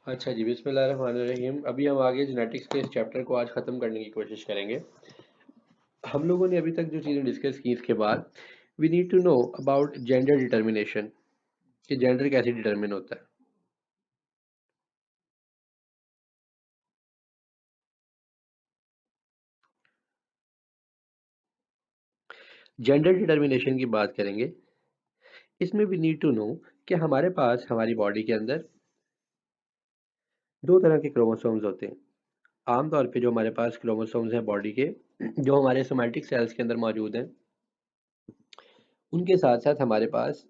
अच्छा जी, बिस्मिल्लाहिर्रहमानिर्रहीम। अभी हम आगे जेनेटिक्स के इस चैप्टर को आज ख़त्म करने की कोशिश करेंगे। हम लोगों ने अभी तक जो चीज़ें डिस्कस की इसके बाद we need to know about gender determination, कि जेंडर कैसे डिटर्मिन होता है। जेंडर डिटर्मिनेशन की बात करेंगे, इसमें वी नीड टू नो कि हमारे पास हमारी बॉडी के अंदर दो तरह के क्रोमोसोम्स होते हैं। आमतौर पे जो हमारे पास क्रोमोसोम्स हैं बॉडी के, जो हमारे सोमैटिक सेल्स के अंदर मौजूद हैं, उनके साथ साथ हमारे पास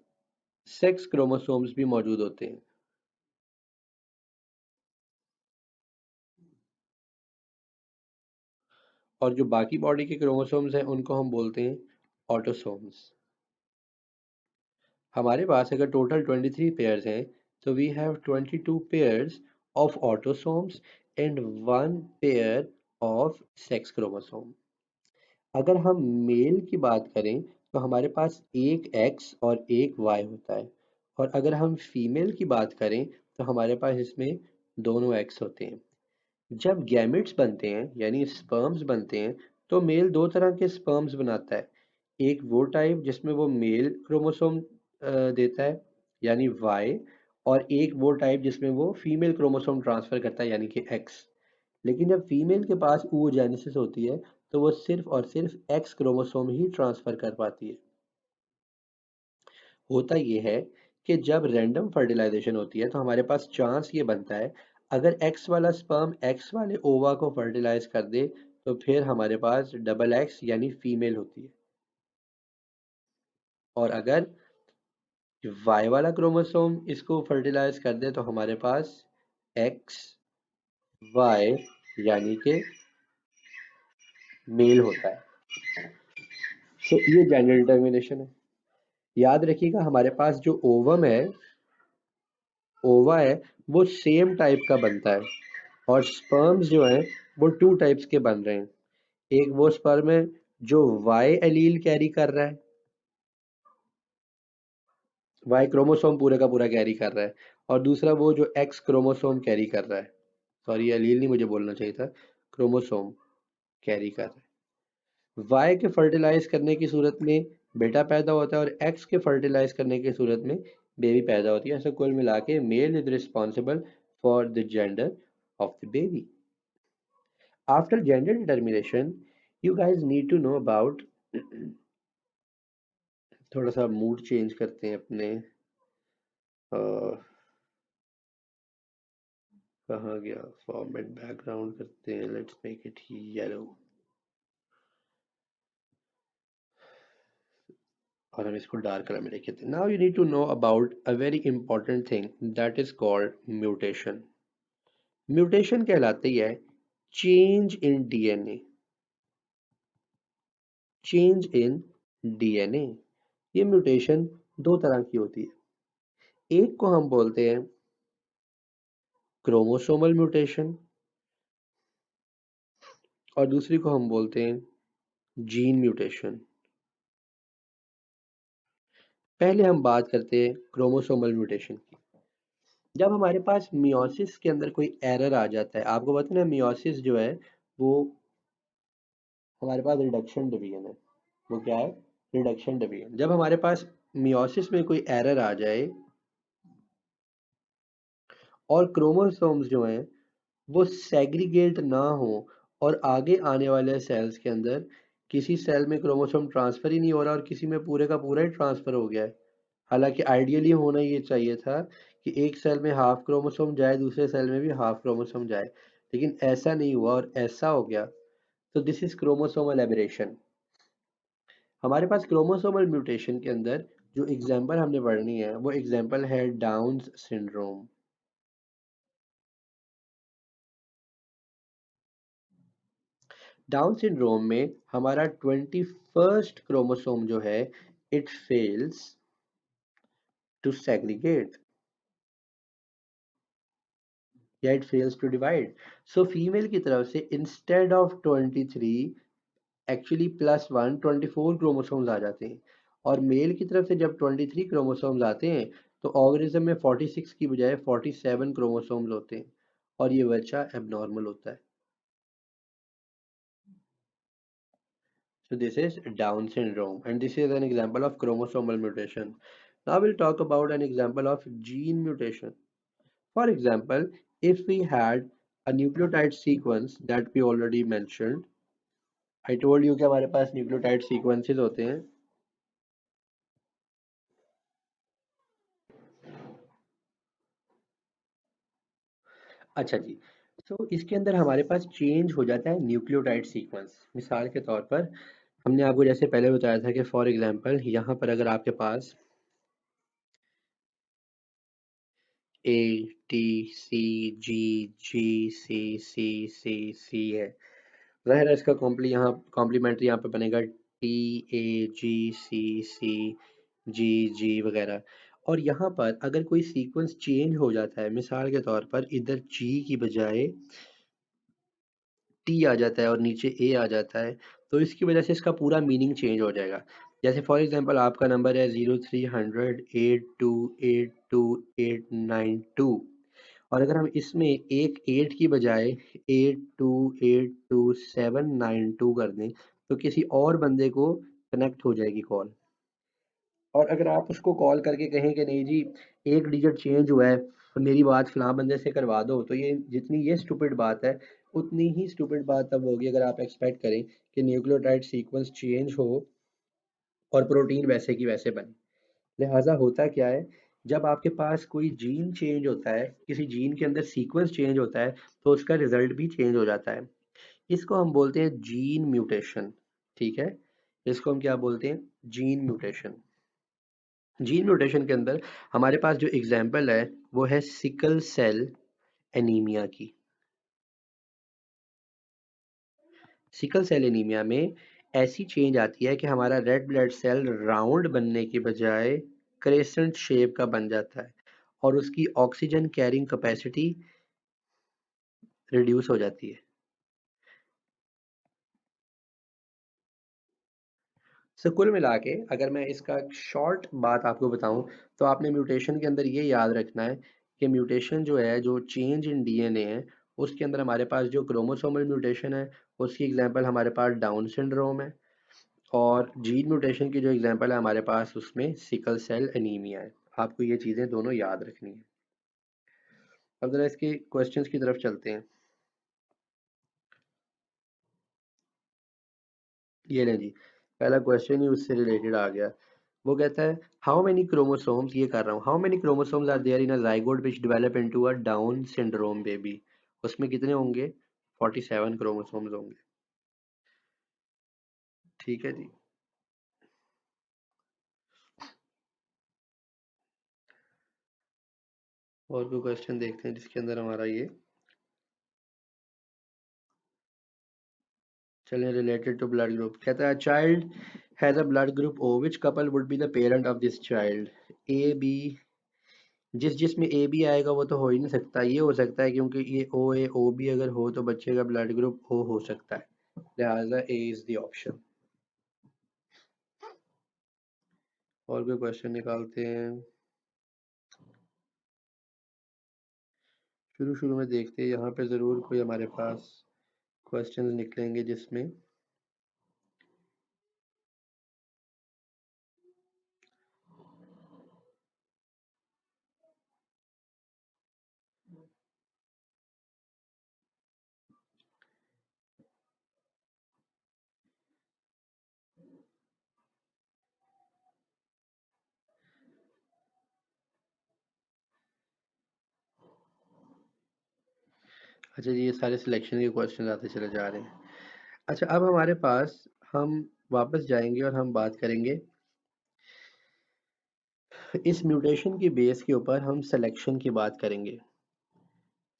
सेक्स क्रोमोसोम्स भी मौजूद होते हैं। और जो बाकी बॉडी के क्रोमोसोम्स हैं उनको हम बोलते हैं ऑटोसोम्स। हमारे पास अगर टोटल 23 पेयर्स हैं, तो we have 22 pairs of autosomes and one pair of sex chromosome. अगर हम मेल की बात करें तो हमारे पास एक एक्स और एक वाई होता है, और अगर हम फीमेल की बात करें तो हमारे पास इसमें दोनों एक्स होते हैं। जब गैमेट्स बनते हैं यानी स्पर्म्स बनते हैं, तो मेल दो तरह के स्पर्म्स बनाता है। एक वो टाइप जिसमें वो मेल क्रोमोसोम देता है यानी वाई, और एक वो टाइप जिसमें वो फीमेल क्रोमोसोम ट्रांसफर करता है यानी कि एक्स। लेकिन जब फीमेल के पास oogenesis होती है, तो वो सिर्फ और सिर्फ एक्स क्रोमोसोम ही ट्रांसफर कर पाती है। होता ये है कि जब रैंडम फर्टिलाइजेशन होती है तो हमारे पास चांस ये बनता है, अगर एक्स वाला स्पर्म एक्स वाले ओवा को फर्टिलाइज कर दे, तो फिर हमारे पास डबल एक्स यानी फीमेल होती है। और अगर वाई वाला क्रोमोसोम इसको फर्टिलाइज कर दे, तो हमारे पास एक्स वाई यानी कि मेल होता है। तो ये जेंडर डिटर्मिनेशन है। याद रखिएगा, हमारे पास जो ओवम है, ओवा है, वो सेम टाइप का बनता है, और स्पर्म्स जो हैं वो टू टाइप्स के बन रहे हैं। एक वो स्पर्म है जो वाई एलील कैरी कर रहा है, वाई क्रोमोसोम पूरे का पूरा कैरी कर रहा है, और दूसरा वो जो एक्स क्रोमोसोम कैरी कर रहा है। सॉरी, एलील नहीं मुझे बोलना चाहिए था, क्रोमोसोम कैरी कर रहा है। वाई के फर्टिलाइज करने की सूरत में बेटा पैदा होता है, और एक्स के फर्टिलाइज करने की सूरत में बेबी पैदा होती है। ऐसा कुल मिला के male is responsible for the gender of the baby. After gender determination, you guys need to know about थोड़ा सा मूड चेंज करते हैं अपने। कहाँ गया फॉर्मेट, बैकग्राउंड करते हैं, लेट्स मेक इट येलो, और हम इसको डार्क कलर में लिखते हैं। Now you need to know about a very important thing that is called mutation. Mutation कहलाती है change in DNA. Change in DNA, ये म्यूटेशन दो तरह की होती है। एक को हम बोलते हैं क्रोमोसोमल म्यूटेशन, और दूसरी को हम बोलते हैं जीन म्यूटेशन। पहले हम बात करते हैं क्रोमोसोमल म्यूटेशन की। जब हमारे पास मियोसिस के अंदर कोई एरर आ जाता है, आपको पता है ना, मियोसिस जो है वो हमारे पास रिडक्शन डिवीजन है। वो क्या है? Reduction division. जब हमारे पास मियोसिस में कोई एरर आ जाए और क्रोमोसोम्स जो हैं वो सेग्रीगेट ना हो, और आगे आने वाले सेल्स के अंदर किसी सेल में क्रोमोसोम ट्रांसफर ही नहीं हो रहा और किसी में पूरे का पूरा ही ट्रांसफर हो गया है। हालांकि आइडियली होना ये चाहिए था कि एक सेल में हाफ क्रोमोसोम जाए, दूसरे सेल में भी हाफ क्रोमोसोम जाए, लेकिन ऐसा नहीं हुआ और ऐसा हो गया। तो दिस इज क्रोमोसोमल एबरेशन। हमारे पास क्रोमोसोमल म्यूटेशन के अंदर जो एग्जाम्पल हमने पढ़नी है वो एग्जाम्पल है डाउन्स सिंड्रोम। डाउन सिंड्रोम में हमारा 21st क्रोमोसोम जो है, इट फेल्स टू सेग्रीगेट या it fails to divide. So female की तरफ से इंस्टेड ऑफ 23 एक्चुअली +1 24 क्रोमोसोम्स आ जाते हैं, और मेल की तरफ से जब 23 क्रोमोसोम्स आते हैं, तो ऑर्गेनिज्म में 46 की बजाय 47 क्रोमोसोम्स होते हैं और ये बच्चा एबनॉर्मल होता है। So this is Down syndrome, and this is an example of chromosomal mutation. Now we'll talk about an example of gene mutation. For example, if we had a nucleotide sequence that we already mentioned, I told you कि हमारे पास nucleotide sequences होते हैं। अच्छा जी, तो इसके अंदर हमारे पास change हो जाता है न्यूक्लियोटाइड सीक्वेंस। मिसाल के तौर पर हमने आपको जैसे पहले बताया था कि फॉर एग्जांपल यहाँ पर अगर आपके पास ए टी सी जी जी सी है, ज़ाहिर है इसका कॉम्प्लीमेंट्री यहाँ पे बनेगा टी ए सी जी जी वगैरह। और यहाँ पर अगर कोई सीक्वेंस चेंज हो जाता है, मिसाल के तौर पर इधर जी की बजाय टी आ जाता है और नीचे ए आ जाता है, तो इसकी वजह से इसका पूरा मीनिंग चेंज हो जाएगा। जैसे फॉर एग्जांपल आपका नंबर है 0300 8282 892, और अगर हम इसमें एक 8 की बजाय 8282 792 कर दें, तो किसी और बंदे को कनेक्ट हो जाएगी कॉल। और अगर आप उसको कॉल करके कहें कि नहीं जी, एक डिजिट चेंज हुआ है तो मेरी बात फलां बंदे से करवा दो, तो ये जितनी ये स्टूपिड बात है, उतनी ही स्टूपिड बात तब होगी अगर आप एक्सपेक्ट करें कि न्यूक्लियोटाइड सीक्वेंस चेंज हो और प्रोटीन वैसे की वैसे बने। लिहाजा होता क्या है, जब आपके पास कोई जीन चेंज होता है, किसी जीन के अंदर सीक्वेंस चेंज होता है, तो उसका रिजल्ट भी चेंज हो जाता है। इसको हम बोलते हैं जीन म्यूटेशन। ठीक है, इसको हम क्या बोलते हैं? Gene mutation. जीन म्यूटेशन के अंदर हमारे पास जो एग्जाम्पल है वो है सिकल सेल एनीमिया की। सिकल सेल एनीमिया में ऐसी चेंज आती है कि हमारा रेड ब्लड सेल राउंड बनने की बजाय क्रेसेंट शेप का बन जाता है और उसकी ऑक्सीजन कैरिंग कैपेसिटी रिड्यूस हो जाती है। सो कुल मिला के अगर मैं इसका शॉर्ट बात आपको बताऊं, तो आपने म्यूटेशन के अंदर ये याद रखना है कि म्यूटेशन जो है, जो चेंज इन डीएनए है, उसके अंदर हमारे पास जो क्रोमोसोमल म्यूटेशन है उसकी एग्जांपल हमारे पास डाउन सिंड्रोम है, और जीन म्यूटेशन की जो एग्जांपल है हमारे पास उसमें सिकल सेल एनीमिया है। आपको ये चीज़ें दोनों याद रखनी है। अब जरा इसके क्वेश्चंस की तरफ चलते हैं। ये लें जी, पहला क्वेश्चन ही उससे रिलेटेड आ गया। वो कहता है हाउ मेनी क्रोमोसोम्स, ये कर रहा हूँ, how many chromosomes are there in a zygote which develop into a Down syndrome baby. उसमें कितने होंगे? 47 क्रोमोसोम्स होंगे। ठीक है जी। और कोई क्वेश्चन देखते हैं जिसके अंदर हमारा ये चलें, रिलेटेड टू ब्लड ग्रुप। कहता है child has a blood group O, which couple would be the parent of this child? A B, जिसमें ए बी आएगा वो तो हो ही नहीं सकता, ये हो सकता है क्योंकि ये ओ बी अगर हो तो बच्चे का ब्लड ग्रुप ओ हो सकता है, लिहाजा ए इज द ऑप्शन। और कोई क्वेश्चन निकालते हैं। शुरू शुरू में देखते हैं, यहाँ पे ज़रूर कोई हमारे पास क्वेश्चंस निकलेंगे जिसमें अच्छा जी, ये सारे सिलेक्शन के क्वेश्चन आते चले जा रहे हैं। अच्छा, अब हमारे पास हम वापस जाएंगे और हम बात करेंगे इस म्यूटेशन की बेस के ऊपर, हम सिलेक्शन की बात करेंगे।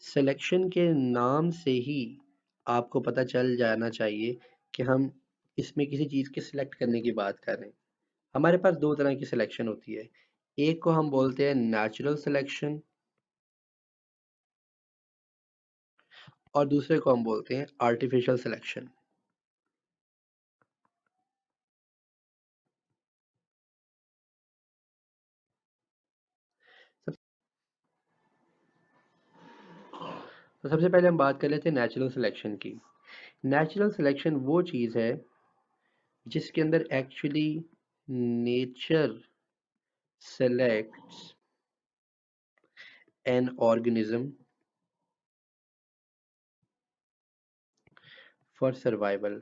सिलेक्शन के नाम से ही आपको पता चल जाना चाहिए कि हम इसमें किसी चीज़ के सिलेक्ट करने की बात कर रहे हैं। हमारे पास दो तरह की सिलेक्शन होती है, एक को हम बोलते हैं नेचुरल सिलेक्शन और दूसरे को हम बोलते हैं आर्टिफिशियल सिलेक्शन। तो सबसे पहले हम बात कर लेते हैं नेचुरल सिलेक्शन की। नेचुरल सिलेक्शन वो चीज़ है जिसके अंदर actually nature selects an organism for survival।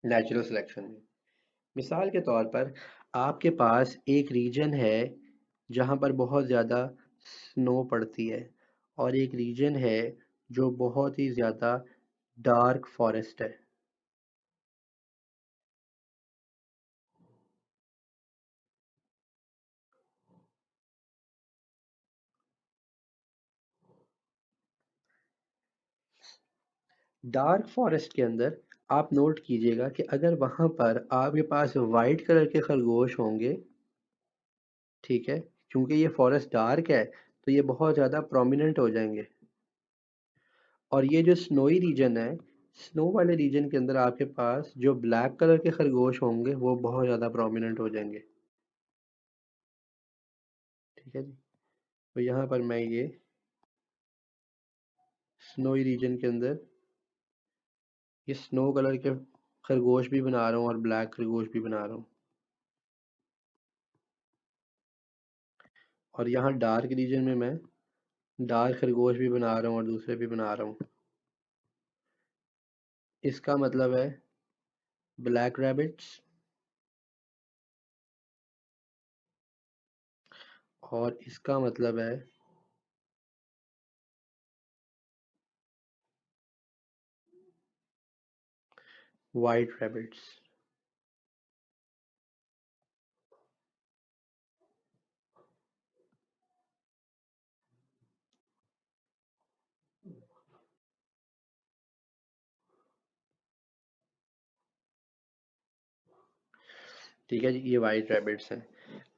Natural selection में मिसाल के तौर पर आपके पास एक रीजन है जहाँ पर बहुत ज़्यादा स्नो पड़ती है और एक रीजन है जो बहुत ही ज़्यादा डार्क फॉरेस्ट है। डार्क फॉरेस्ट के अंदर आप नोट कीजिएगा कि अगर वहाँ पर आपके पास वाइट कलर के खरगोश होंगे, ठीक है, क्योंकि ये फॉरेस्ट डार्क है तो ये बहुत ज़्यादा प्रोमिनेंट हो जाएंगे। और ये जो स्नोई रीजन है, स्नो वाले रीजन के अंदर आपके पास जो ब्लैक कलर के खरगोश होंगे वो बहुत ज़्यादा प्रोमिनेंट हो जाएंगे। ठीक है जी। तो यहाँ पर मैं ये स्नोई रीजन के अंदर ये स्नो कलर के खरगोश भी बना रहा हूँ और ब्लैक खरगोश भी बना रहा हूँ, और यहाँ डार्क रीजन में मैं डार्क खरगोश भी बना रहा हूँ और दूसरे भी बना रहा हूँ। इसका मतलब है ब्लैक रैबिट्स और इसका मतलब है वाइट रैबिट्स। ठीक है जी, ये वाइट रैबिट्स हैं।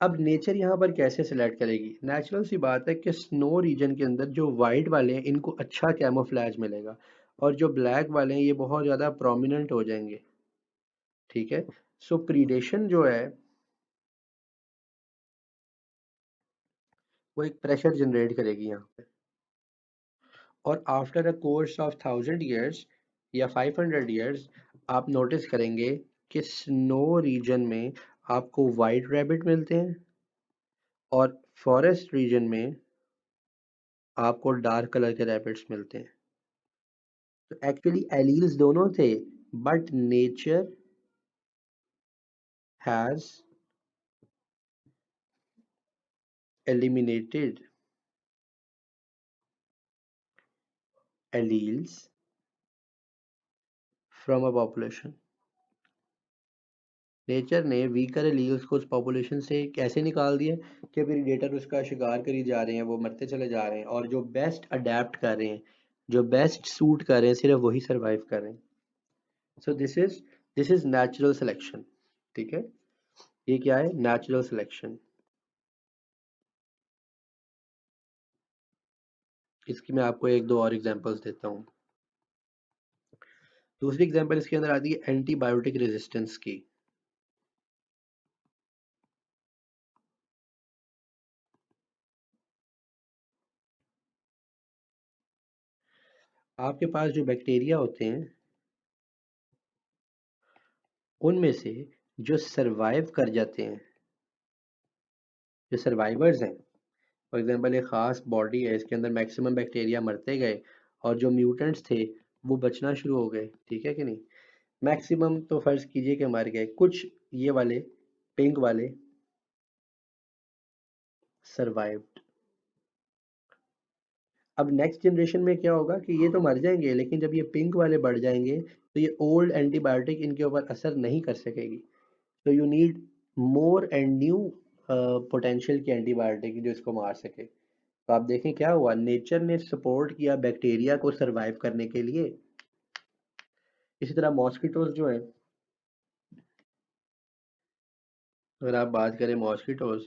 अब नेचर यहाँ पर कैसे सिलेक्ट करेगी? नेचुरल सी बात है कि स्नो रीजन के अंदर जो वाइट वाले हैं इनको अच्छा कैमोफ्लैज मिलेगा और जो ब्लैक वाले हैं ये बहुत ज़्यादा प्रोमिनेंट हो जाएंगे। ठीक है, सो प्रीडेशन जो है वो एक प्रेशर जनरेट करेगी यहाँ पे, और after a course of 1000 years या 500 ईयर्स आप नोटिस करेंगे कि स्नो रीजन में आपको वाइट रैबिट मिलते हैं और फॉरेस्ट रीजन में आपको डार्क कलर के रैबिट्स मिलते हैं। तो एक्चुअली एलील्स दोनों थे, but nature has eliminated alleles from a population। Nature ने वीकर एलील्स को उस पॉपुलेशन से कैसे निकाल दिया कि प्रीडेटर उसका शिकार करी जा रहे हैं, वो मरते चले जा रहे हैं और जो बेस्ट अडेप्ट कर रहे हैं, जो बेस्ट सूट कर रहे हैं, सिर्फ वही सरवाइव कर रहे हैं। So this is natural selection. ठीक है, ये क्या है? Natural selection. इसकी मैं आपको एक दो और एग्जांपल्स देता हूँ। दूसरी एग्जांपल इसके अंदर आती है एंटीबायोटिक रेजिस्टेंस की। आपके पास जो बैक्टीरिया होते हैं उनमें से जो सरवाइव कर जाते हैं, जो सर्वाइवर्स हैं, फॉर एग्जांपल एक ख़ास बॉडी है, इसके अंदर मैक्सिमम बैक्टीरिया मरते गए और जो म्यूटेंट्स थे वो बचना शुरू हो गए। ठीक है कि नहीं? मैक्सिमम तो फर्ज कीजिए कि मर गए, कुछ ये वाले पिंक वाले सर्वाइव्ड। अब नेक्स्ट जनरेशन में क्या होगा कि ये तो मर जाएंगे, लेकिन जब ये पिंक वाले बढ़ जाएंगे तो ये ओल्ड एंटीबायोटिक इनके ऊपर असर नहीं कर सकेगी। तो you need more and new potential की एंटीबायोटिक जो इसको मार सके। तो आप देखें क्या हुआ, नेचर ने सपोर्ट किया बैक्टीरिया को सरवाइव करने के लिए। इसी तरह मॉस्किटोज जो है, अगर आप बात करें मॉस्किटोज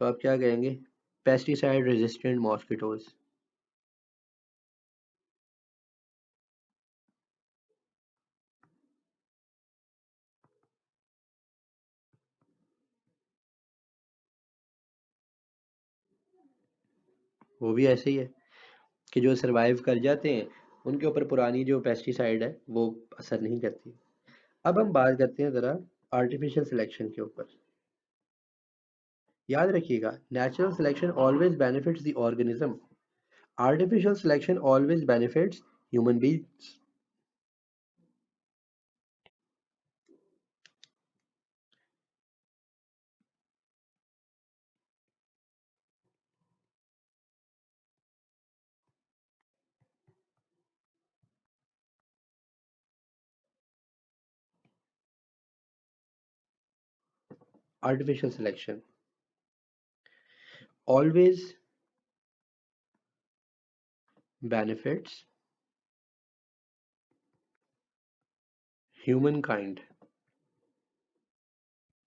तो आप क्या कहेंगे? Pesticide resistant mosquitoes. वो भी ऐसे ही है कि जो सरवाइव कर जाते हैं उनके ऊपर पुरानी जो पेस्टिसाइड है वो असर नहीं करती। अब हम बात करते हैं ज़रा आर्टिफिशियल सिलेक्शन के ऊपर। याद रखिएगा, natural selection always benefits the organism, artificial selection always benefits human beings. Artificial selection always benefits human kind.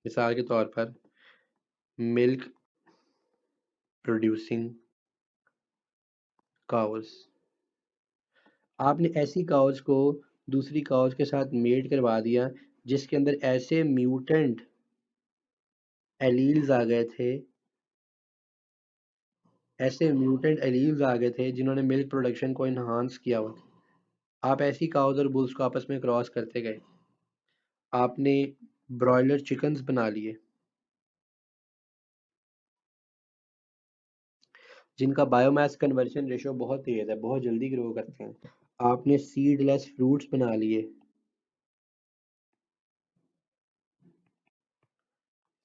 मिसाल के तौर पर मिल्क प्रोड्यूसिंग काउस, आपने ऐसी काउस को दूसरी काउस के साथ मेट करवा दिया जिसके अंदर ऐसे म्यूटेंट एलील्स आ गए थे, ऐसे म्यूटेंट एलील्स आ गए थे जिन्होंने मिल्क प्रोडक्शन को इन्हांस किया हुआ था। आप ऐसी काउस और बुल्स को आपस में क्रॉस करते गए, आपने ब्रॉयलर चिकन्स बना लिए जिनका बायोमास कन्वर्शन रेशो बहुत तेज है, बहुत जल्दी ग्रो करते हैं। आपने सीडलेस फ्रूट्स बना लिए।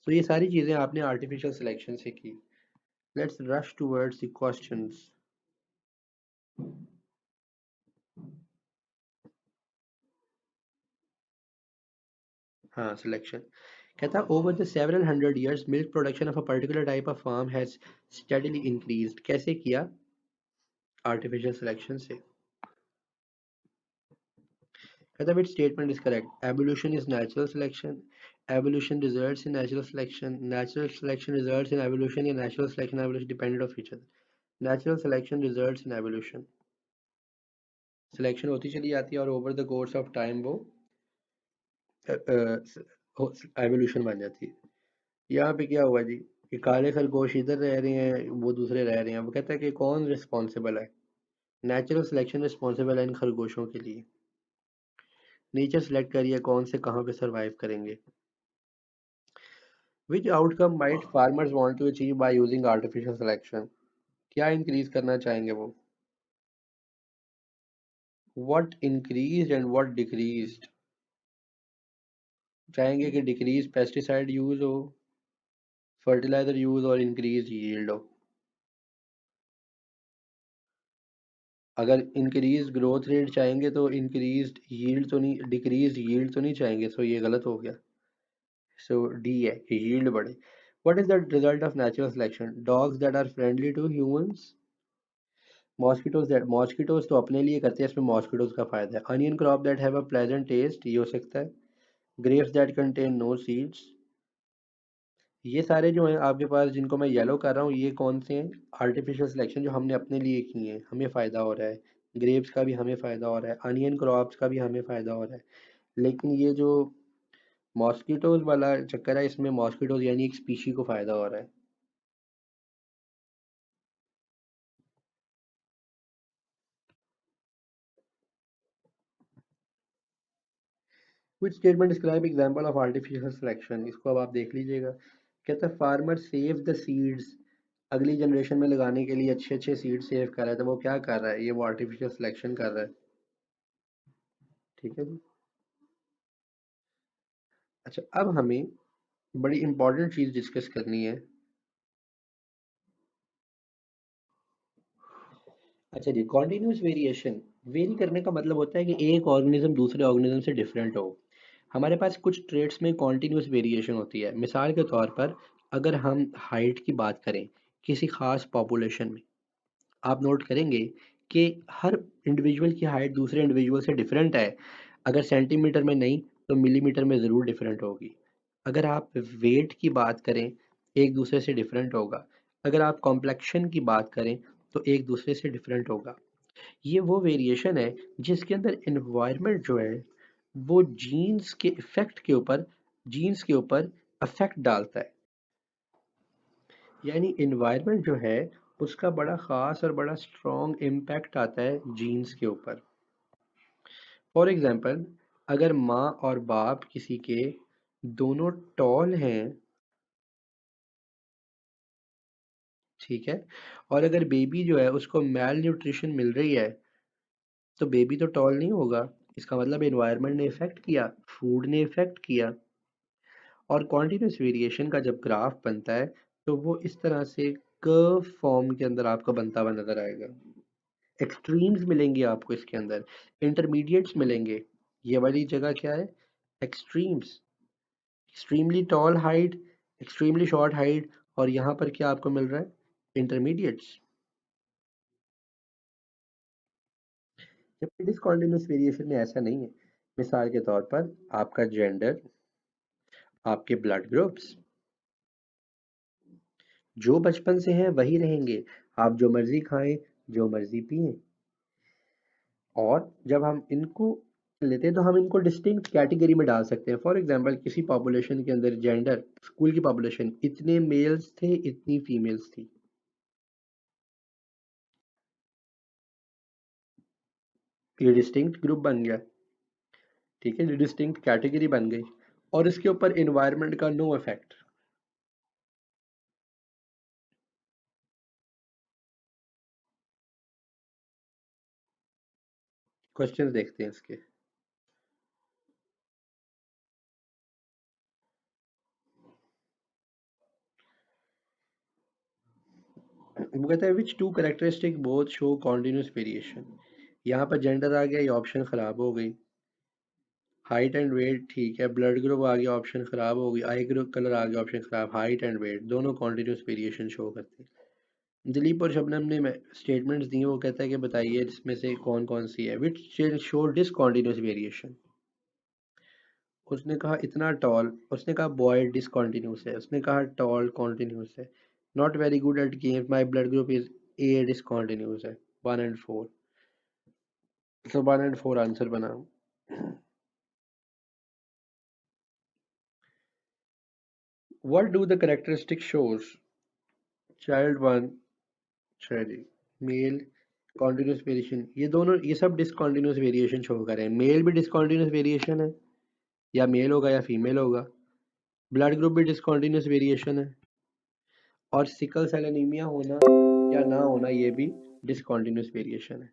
तो ये सारी चीज़ें आपने आर्टिफिशियल सिलेक्शन से की। Let's rush towards the questions. हाँ, सिलेक्शन कहता है over the several hundred years milk production of a particular type of farm has steadily increased. कैसे किया? आर्टिफिशियल सिलेक्शन से। कहता है which statement is correct? Evolution is natural selection, evolution results in natural selection, natural selection results in evolution, या natural selection and evolution dependent of each other? Natural selection results in evolution। Selection होती चली जाती है और over the course of time वो evolution बन जाती है। यहाँ पे क्या हुआ जी कि काले खरगोश इधर रह रहे हैं, वो दूसरे रह रहे हैं। वो कहता है कि कौन रिस्पॉन्सिबल है? नेचुरल सिलेक्शन रिस्पॉन्सिबल है इन खरगोशों के लिए। नेचर सिलेक्ट करिए कौन से कहाँ पे सरवाइव करेंगे। Which outcome might farmers want to achieve by using artificial selection? क्या इंक्रीज करना चाहेंगे वो? What increase and what decrease? चाहेंगे कि डिक्रीज पेस्टिसाइड यूज हो, फर्टिलाइजर यूज और इंक्रीज यील्ड हो। अगर इंक्रीज ग्रोथ रेट चाहेंगे तो इंक्रीज यील्ड तो नहीं, डिक्रीज यील्ड तो नहीं चाहेंगे। सो ये गलत हो गया। सो डी है कि यील्ड बढ़े। What is the result of natural selection? Dogs that are friendly to humans. Mosquitoes तो अपने लिए करते हैं, इसमें मॉस्किटोज का फायदा है। Onion crop that have a pleasant taste, ये हो सकता है। Grapes that contain no seeds. ये सारे जो हैं आपके पास जिनको मैं येलो कर रहा हूँ, ये कौन से हैं? आर्टिफिशियल सिलेक्शन जो हमने अपने लिए किए हैं, हमें फ़ायदा हो रहा है। ग्रेप्स का भी हमें फ़ायदा हो रहा है, अनियन क्रॉप्स का भी हमें फ़ायदा हो रहा है। लेकिन ये जो मॉस्किटोज वाला चक्कर है, इसमें मॉस्किटोज यानी एक स्पीशी को फ़ायदा हो रहा है। Which statement describe example of artificial selection? इसको अब आप देख लीजिएगा। कहता है फार्मर सेव द सीड्स, अगली जनरेशन में लगाने के लिए अच्छे अच्छे सीड सेव कर रहा है। तो वो क्या कर रहा है? ये वो आर्टिफिशियल सिलेक्शन कर रहा है। ठीक है जी। अच्छा, अब हमें बड़ी इंपॉर्टेंट चीज़ डिस्कस करनी है। अच्छा जी, कॉन्टिन्यूस वेरिएशन। वेरी करने का मतलब होता है कि एक ऑर्गेनिज्म दूसरे ऑर्गेनिज्म से डिफरेंट हो। हमारे पास कुछ ट्रेड्स में कॉन्टिन्यूस वेरिएशन होती है। मिसाल के तौर पर अगर हम हाइट की बात करें किसी खास पॉपुलेशन में, आप नोट करेंगे कि हर इंडिविजुअल की हाइट दूसरे इंडिविजुअल से डिफरेंट है। अगर सेंटीमीटर में नहीं तो मिलीमीटर में ज़रूर डिफरेंट होगी। अगर आप वेट की बात करें, एक दूसरे से डिफरेंट होगा। अगर आप कॉम्प्लेक्शन की बात करें तो एक दूसरे से डिफरेंट होगा। ये वो वेरिएशन है जिसके अंदर एनवायरनमेंट जो है वो जीन्स के ऊपर अफेक्ट डालता है। यानी एनवायरनमेंट जो है उसका बड़ा ख़ास और बड़ा स्ट्रॉन्ग इम्पैक्ट आता है जीन्स के ऊपर। फॉर एग्ज़ाम्पल, अगर माँ और बाप किसी के दोनों टॉल हैं, ठीक है, और अगर बेबी जो है उसको मेल न्यूट्रिशन मिल रही है, तो बेबी तो टॉल नहीं होगा। इसका मतलब एनवायरनमेंट ने इफ़ेक्ट किया, फूड ने इफ़ेक्ट किया। और कॉन्टिन्यूस वेरिएशन का जब ग्राफ बनता है, तो वो इस तरह से कर्व फॉर्म के अंदर आपको बनता हुआ नज़र आएगा। एक्सट्रीम्स मिलेंगे आपको इसके अंदर, इंटरमीडिएट्स मिलेंगे। ये वाली जगह क्या है? Extremes. Extremely tall height, extremely short height, और यहाँ पर क्या आपको मिल रहा है? इंटरमीडिएट्स। जबकि डिसकंटिन्यूअस वेरिएशन में ऐसा नहीं है। मिसाल के तौर पर आपका जेंडर, आपके ब्लड ग्रुप्स जो बचपन से हैं वही रहेंगे। आप जो मर्जी खाएं, जो मर्जी पिएं। और जब हम इनको लेते हैं तो हम इनको डिस्टिंक्ट कैटेगरी में डाल सकते हैं। फॉर एग्जांपल, किसी पॉपुलेशन के अंदर जेंडर, स्कूल की पॉपुलेशन, इतने मेल्स थे, इतनी फीमेल्स थी। ये डिस्टिंक्ट ग्रुप बन गया, ठीक है, ये डिस्टिंक्ट कैटेगरी बन गई। और इसके ऊपर इन्वायरमेंट का नो इफेक्ट। क्वेश्चंस देखते हैं इसके। वो कहता है which two characteristic both show continuous variation. यहाँ पर जेंडर आ गया, ये ऑप्शन खराब हो गई। हाइट एंड वेट ठीक है, ब्लड ग्रुप आ गया, ऑप्शन खराब हो गई। आई ग्रुप कलर आ गया, ऑप्शन खराब। हाइट एंड वेट दोनों कॉन्टिन्यूस वेरिएशन शो करते हैं। दिलीप और शबनम ने स्टेटमेंट्स दी, वो कहता है कि बताइए इसमें से कौन कौन सी है विच शो डिसकॉन्टिन्यूस वेरिएशन। उसने कहा इतना टॉल, उसने कहा बॉय डिसकॉन्टिन्यूस है, उसने कहा टॉल कॉन्टिन्यूस है। Not very good at games, my blood group is a discontinuous है। 1 and 4, तो 1 and 4 आंसर बना। What do the characteristic shows? Child 1, अच्छा जी, मेल कॉन्टिन्यूस वेरिएशन, ये दोनों, ये सब डिसकॉन्टिन्यूस वेरिएशन शो कर रहे हैं। मेल भी डिसकॉन्टिन्यूस वेरिएशन है, या मेल होगा या फीमेल होगा। ब्लड ग्रुप भी डिसकॉन्टिन्यूस वेरिएशन है। और सिकल सेल एनीमिया होना या ना होना, ये भी डिसकॉन्टिन्यूस वेरिएशन है।